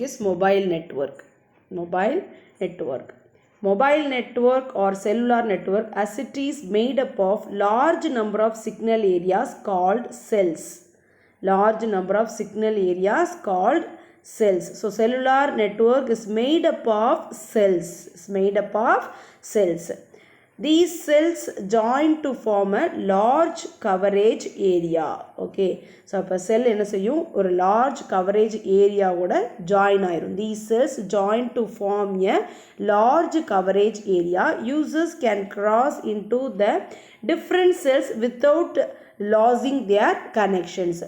is mobile network. Mobile network or cellular network as it is made up of large number of signal areas called cells. So cellular network is made up of cells. These cells join to form a large coverage area. Okay. So, அப்போ செல் என்ன செய்யும் ஒரு large coverage area ஓட join ஆயிரும். These cells join to form a large coverage area. Users can cross into the different cells without losing their connections.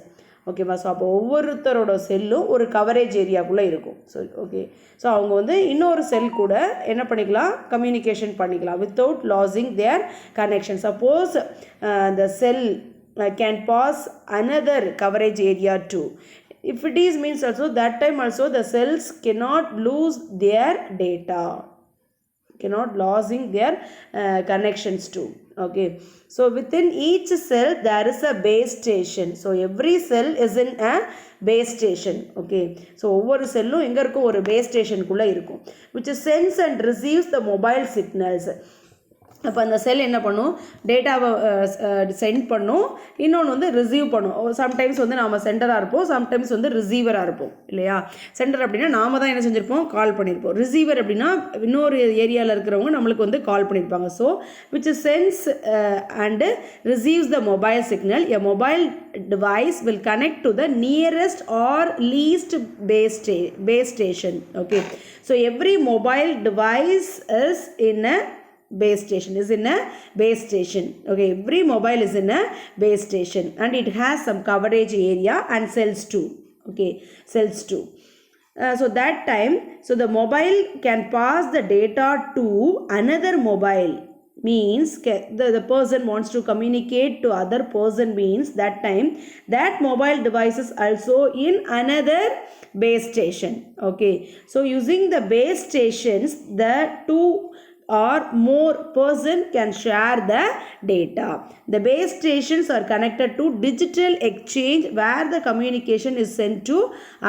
ஓகேவா. So அப்போ ஒவ்வொருத்தரோட செல்லும் ஒரு கவரேஜ் ஏரியாக்குள்ளே இருக்கும். So okay. ஸோ அவங்க வந்து இன்னொரு செல் கூட என்ன பண்ணிக்கலாம், கம்யூனிகேஷன் பண்ணிக்கலாம் without losing their connection. Suppose the cell can pass another coverage area too. If it is means also that time also the cells cannot lose their data, cannot losing their connections too. Okay. So within each cell there is a base station. So every cell is in a base station. Okay. So ஒவ்வொரு செல்லும் எங்கே இருக்கும், ஒரு base stationக்குள்ளே இருக்கும், which sends and receives the mobile signals. அப்போ அந்த செல் என்ன பண்ணும், டேட்டாவை சென்ட் பண்ணும், இன்னொன்று வந்து ரிசீவ் பண்ணும். சம்டைம்ஸ் வந்து நாம் சென்டராக இருப்போம், சம்டைம்ஸ் வந்து ரிசீவராக இருப்போம் இல்லையா. சென்டர் அப்படின்னா நாம தான் என்ன செஞ்சுருப்போம், கால் பண்ணியிருப்போம். ரிசீவர் அப்படின்னா இன்னொரு ஏரியாவில் இருக்கிறவங்க நம்மளுக்கு வந்து கால் பண்ணியிருப்பாங்க. So which sense and receives the mobile signal. A mobile device will connect to the nearest or least base station. Okay. So every mobile device is in a base station. Okay, every mobile is in a base station and it has some coverage area and cells too. Okay, cells too. So that time, so the mobile can pass the data to another mobile, means the person wants to communicate to other person, means that time that mobile device is also in another base station. Okay, so using the base stations, the two or more person can share the data. The base stations are connected to digital exchange where the communication is sent to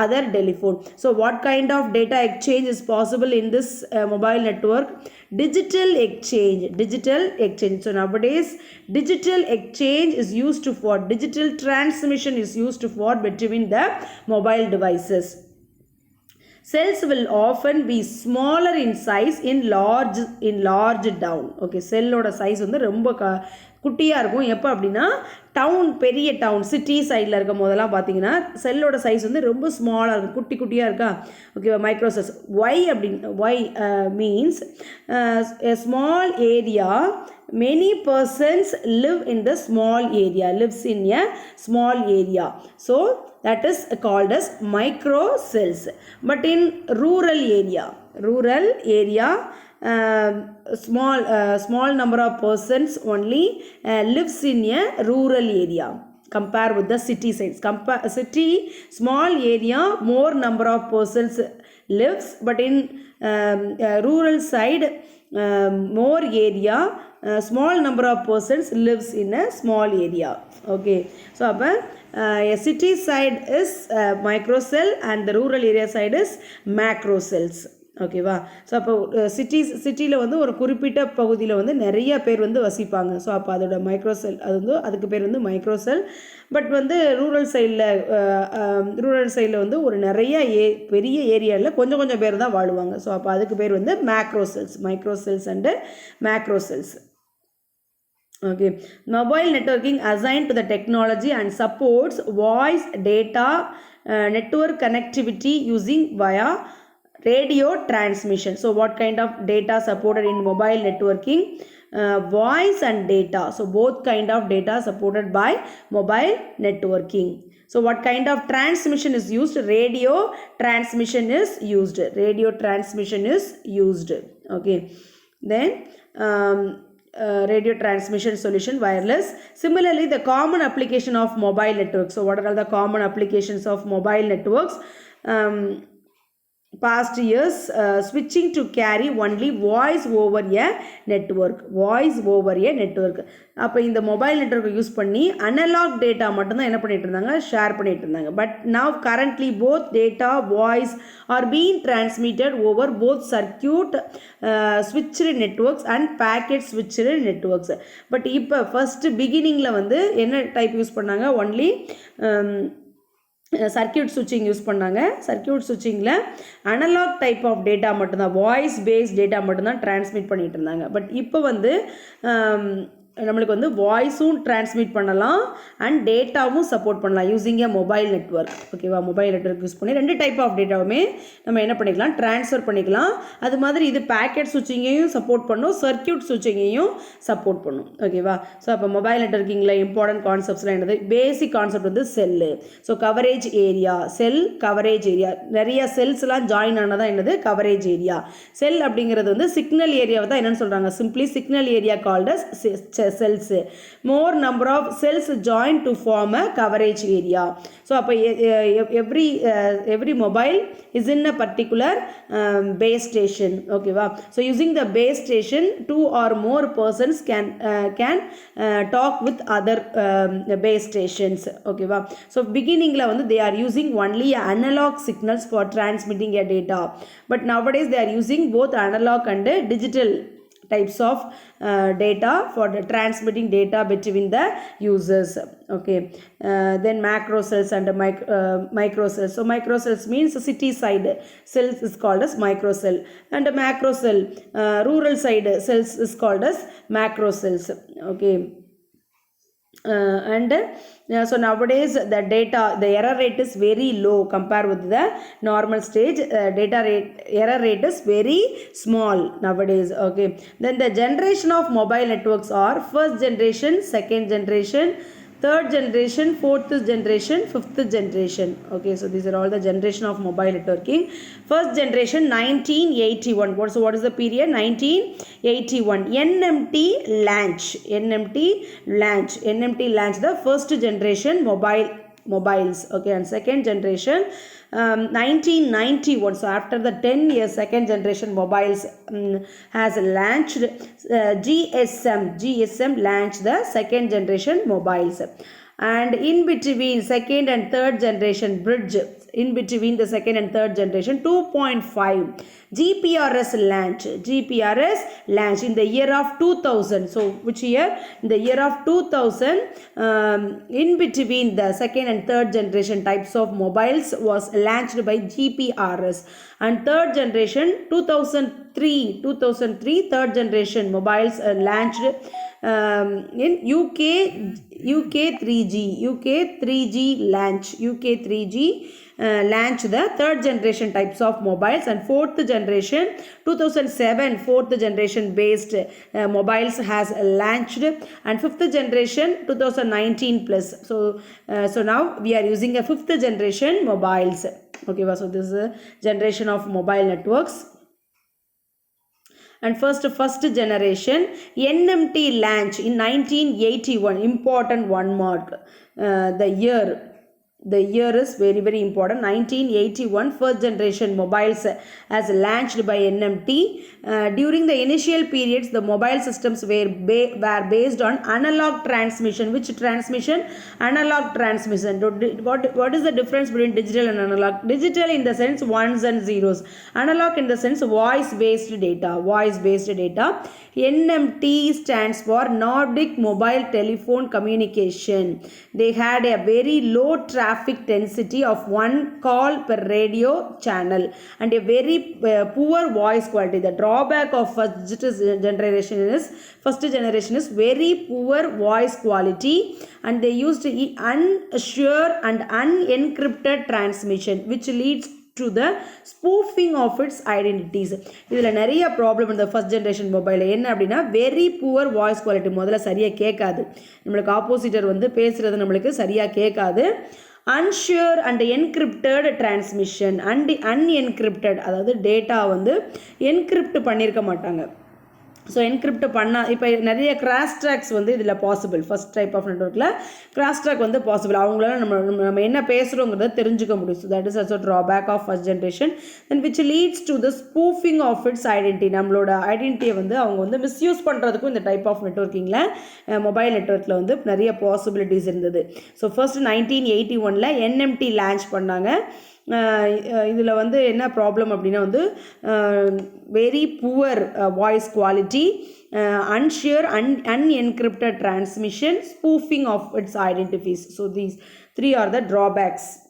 other telephone. So what kind of data exchange is possible in this mobile network? Digital exchange. So nowadays digital exchange is used for digital transmission is used for between the mobile devices. Cells will often be smaller in size in large down. Okay, செல்லோட size வந்து ரொம்ப குட்டியாக இருக்கும். எப்போ அப்படின்னா பெரிய town city சைடில் இருக்கும் போதெல்லாம் பார்த்தீங்கன்னா செல்லோட சைஸ் வந்து ரொம்ப ஸ்மாலாக இருக்கும், குட்டியாக இருக்கா. ஓகேவா. Microcells. Why means a small area, many persons live in the small area, lives in a small area. So that is called as micro cells. But in rural area small number of persons only lives in a rural area compare with the city sides. City small area more number of persons lives, but in rural side more area small number of persons lives in a small area. Okay. So a city side is micro cell and the rural area side is macro cells. ஓகேவா. So அப்போ சிட்டியில் வந்து ஒரு குறிப்பிட்ட பகுதியில் வந்து நிறைய பேர் வந்து வசிப்பாங்க. ஸோ அப்போ அதோட மைக்ரோசெல் அது வந்து அதுக்கு பேர் வந்து மைக்ரோசெல். பட் வந்து ரூரல் சைடில் வந்து ஒரு நிறைய பெரிய ஏரியாவில் கொஞ்சம் பேர் தான் வாழுவாங்க. ஸோ அப்போ அதுக்கு பேர் வந்து மைக்ரோசெல்ஸ் and மேக்ரோசெல்ஸ். Okay. Mobile networking assigned to the technology and supports voice data network connectivity using via radio transmission. So what kind of data supported in mobile networking? Voice and data. So both kind of data supported by mobile networking. So what kind of transmission is used? Radio transmission is used. Okay. Then radio transmission solution, wireless. Similarly, the common application of mobile networks. So what are the common applications of mobile networks? past years switching to carry only voice over a network. அப்போ இந்த mobile நெட்வொர்க்கை use பண்ணி analogue data மட்டும்தான் என்ன பண்ணிட்டு இருந்தாங்க, share பண்ணிட்டு இருந்தாங்க. But now currently both data voice are been transmitted over both circuit switched networks and packet switched networks. But இப்போ ஃபர்ஸ்ட் பிகினிங்கில் வந்து என்ன டைப் யூஸ் பண்ணாங்க, ஒன்லி சர்க்கியூட் ஸ்விட்சிங் யூஸ் பண்ணாங்க. சர்க்கியூட் ஸ்விட்சிங்கில் அனலாக் டைப் ஆஃப் டேட்டா மட்டும்தான், வாய்ஸ் பேஸ்ட் டேட்டா மட்டும்தான் டிரான்ஸ்மிட் பண்ணிகிட்டு இருந்தாங்க. பட் இப்போ வந்து நம்மளுக்கு வந்து வாய்ஸும் டிரான்ஸ்மிட் பண்ணலாம் அண்ட் டேட்டாவும் சப்போர்ட் பண்ணலாம் யூஸிங் ஏ மொபைல் நெட்வொர்க். ஓகேவா, மொபைல் நெட்வொர்க் யூஸ் பண்ணி ரெண்டு டைப் ஆஃப் டேட்டாவுமே நம்ம என்ன பண்ணிக்கலாம், ட்ரான்ஸ்ஃபர் பண்ணிக்கலாம். அது மாதிரி இது பேக்கெட் ஸ்விட்சிங்கையும் சப்போர்ட் பண்ணும், சர்க்கியூட் ஸ்விட்சிங்கையும் சப்போர்ட் பண்ணும். ஓகேவா, ஸோ அப்போ மொபைல் நெட்வொர்க்கிங்கில் இம்பார்ட்டன்ட் கான்செப்ட்ஸ்லாம் என்னது, பேசிக் கான்செப்ட் வந்து செல்லு. ஸோ கவரேஜ் ஏரியா, செல் கவரேஜ் ஏரியா, நிறைய செல்ஸ்லாம் ஜாயின் ஆனதான் என்னது கவரேஜ் ஏரியா. செல் அப்படிங்கிறது வந்து சிக்னல் ஏரியாவை தான் என்னென்னு சொல்கிறாங்க, simply signal area called as cells. More number of cells join to form a coverage area. So every mobile is in a particular base station. Okay va, so using the base station two or more persons can talk with other base stations. Okay va, so beginning la vandu they are using only analog signals for transmitting a data, but nowadays they are using both analog and digital types of data for the transmitting data between the users. Okay, then macro cells and micro cells. So micro cells means city side cells is called as micro cell, and macro cell rural side cells is called as macro cells. Okay, so nowadays the error rate is very low compared with the normal stage. Error rate is very small nowadays. Okay, then the generation of mobile networks are first generation, second generation, third generation, fourth generation, fifth generation. Okay, so these are all the generation of mobile networking. First generation 1981. So what is the period? 1981. NMT launch, the first generation mobiles. Okay, and second generation 1991. So after the 10 years, second generation mobiles has launched. GSM launched the second generation mobiles, and in between second and third generation bridge, in between the second and third generation 2.5 GPRS launch in the year of 2000. So which year? In the year of 2000, in between the second and third generation types of mobiles was launched by GPRS, and third generation 2003 third generation mobiles launched in UK 3G launch the third generation types of mobiles, and fourth generation 2007 fourth generation based mobiles has launched, and fifth generation 2019 plus. So now we are using a fifth generation mobiles. Okay, so this is a generation of mobile networks. And first generation NMT launch in 1981. Important one mark, the year is very very important. 1981 first generation mobiles as launched by NMT. During the initial periods the mobile systems were based on analog transmission. Which transmission? Analog transmission. What is the difference between digital and analog? Digital in the sense ones and zeros, analog in the sense voice based data. NMT stands for Nordic Mobile Telephone Communication. They had a very low traffic density of one call per radio channel and a very poor voice quality. The drawback of first generation is very poor voice quality, and they used unsure and unencrypted transmission, which leads to the spoofing of its identities. இதில் நிறைய problem இந்த first generation மொபைலில் என்ன அப்படின்னா, very poor voice quality. முதல்ல சரியாக கேட்காது, நம்மளுக்கு ஆப்போசிட்டர் வந்து பேசுகிறது நம்மளுக்கு சரியாக கேட்காது. Unsure and encrypted transmission. Unencrypted, அதாவது டேட்டா வந்து என்கிரிப்ட் பண்ணியிருக்க மாட்டாங்க. ஸோ என்கிரிப்ட் பண்ணால் இப்போ நிறைய கிராஸ் ட்ராக்ஸ் வந்து இதில் பாசிபிள். ஃபஸ்ட் டைப் ஆஃப் நெட்ஒர்க்கில் கிராஸ் ட்ராக் வந்து பாசிபிள். அவங்களால நம்ம என்ன பேசுகிறோங்கிறத தெரிஞ்சுக்க முடியும். So that is also drawback of first generation and which leads to the spoofing of its identity. நம்மளோட ஐடென்டிட்டியை வந்து அவங்க வந்து மிஸ்யூஸ் பண்ணுறதுக்கும் இந்த டைப் ஆஃப் நெட்ஒர்க்கிங்கில் மொபைல் நெட்ஒர்க்கில் வந்து நிறைய பாசிபிலிட்டிஸ் இருந்தது. ஸோ ஃபர்ஸ்ட் 1981 என்எம்டி லான்ச் பண்ணாங்க. இதில் வந்து என்ன ப்ராப்ளம் அப்படின்னா வந்து very poor voice quality, unsure, unencrypted transmission, spoofing of its identities. So these three are the drawbacks.